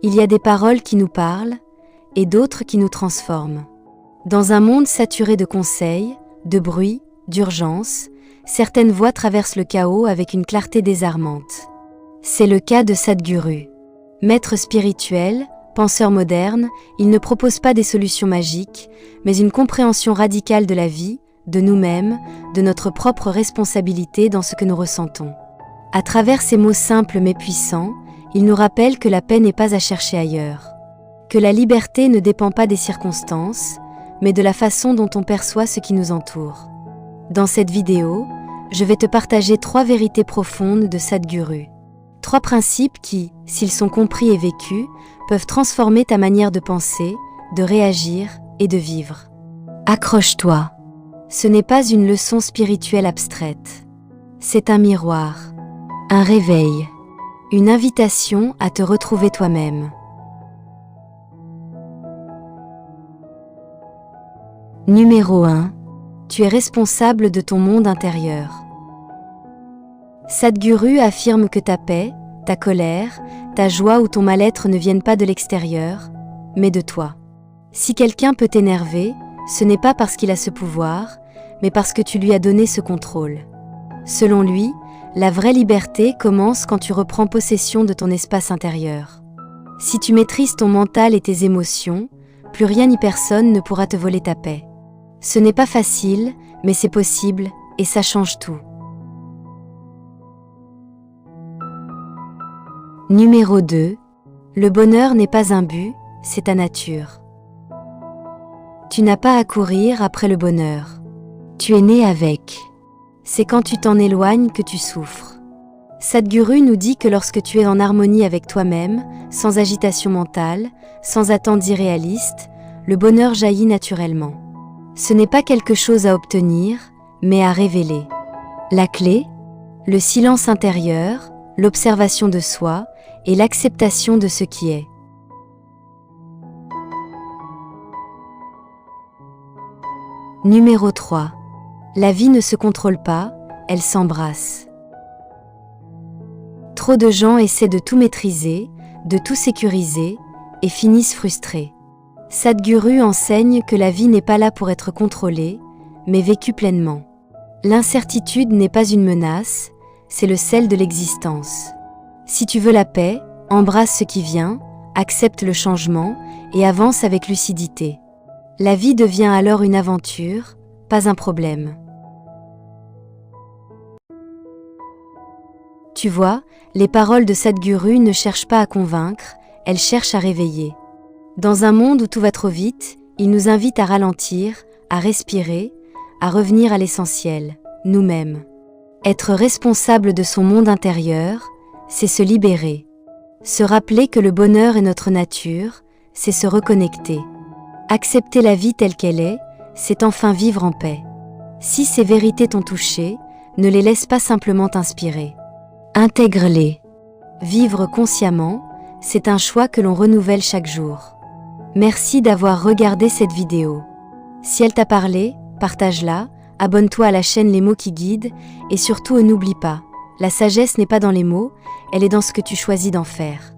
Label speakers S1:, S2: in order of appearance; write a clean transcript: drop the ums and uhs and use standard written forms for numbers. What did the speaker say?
S1: Il y a des paroles qui nous parlent et d'autres qui nous transforment. Dans un monde saturé de conseils, de bruit, d'urgence, certaines voix traversent le chaos avec une clarté désarmante. C'est le cas de Sadhguru. Maître spirituel, penseur moderne, il ne propose pas des solutions magiques, mais une compréhension radicale de la vie, de nous-mêmes, de notre propre responsabilité dans ce que nous ressentons. À travers ces mots simples mais puissants, il nous rappelle que la paix n'est pas à chercher ailleurs, que la liberté ne dépend pas des circonstances, mais de la façon dont on perçoit ce qui nous entoure. Dans cette vidéo, je vais te partager 3 vérités profondes de Sadhguru. 3 principes qui, s'ils sont compris et vécus, peuvent transformer ta manière de penser, de réagir et de vivre. Accroche-toi. Ce n'est pas une leçon spirituelle abstraite. C'est un miroir, un réveil, une invitation à te retrouver toi-même. Numéro 1. Tu es responsable de ton monde intérieur. Sadhguru affirme que ta paix, ta colère, ta joie ou ton mal-être ne viennent pas de l'extérieur, mais de toi. Si quelqu'un peut t'énerver, ce n'est pas parce qu'il a ce pouvoir, mais parce que tu lui as donné ce contrôle. Selon lui, la vraie liberté commence quand tu reprends possession de ton espace intérieur. Si tu maîtrises ton mental et tes émotions, plus rien ni personne ne pourra te voler ta paix. Ce n'est pas facile, mais c'est possible, et ça change tout. Numéro 2. Le bonheur n'est pas un but, c'est ta nature. Tu n'as pas à courir après le bonheur. Tu es né avec. C'est quand tu t'en éloignes que tu souffres. Sadhguru nous dit que lorsque tu es en harmonie avec toi-même, sans agitation mentale, sans attentes irréalistes, le bonheur jaillit naturellement. Ce n'est pas quelque chose à obtenir, mais à révéler. La clé, le silence intérieur, l'observation de soi et l'acceptation de ce qui est. Numéro 3. La vie ne se contrôle pas, elle s'embrasse. Trop de gens essaient de tout maîtriser, de tout sécuriser, et finissent frustrés. Sadhguru enseigne que la vie n'est pas là pour être contrôlée, mais vécue pleinement. L'incertitude n'est pas une menace, c'est le sel de l'existence. Si tu veux la paix, embrasse ce qui vient, accepte le changement et avance avec lucidité. La vie devient alors une aventure, pas un problème. Tu vois, les paroles de Sadhguru ne cherchent pas à convaincre, elles cherchent à réveiller. Dans un monde où tout va trop vite, il nous invite à ralentir, à respirer, à revenir à l'essentiel, nous-mêmes. Être responsable de son monde intérieur, c'est se libérer. Se rappeler que le bonheur est notre nature, c'est se reconnecter. Accepter la vie telle qu'elle est, c'est enfin vivre en paix. Si ces vérités t'ont touché, ne les laisse pas simplement t'inspirer. Intègre-les. Vivre consciemment, c'est un choix que l'on renouvelle chaque jour. Merci d'avoir regardé cette vidéo. Si elle t'a parlé, partage-la, abonne-toi à la chaîne Les mots qui guident et surtout n'oublie pas, la sagesse n'est pas dans les mots, elle est dans ce que tu choisis d'en faire.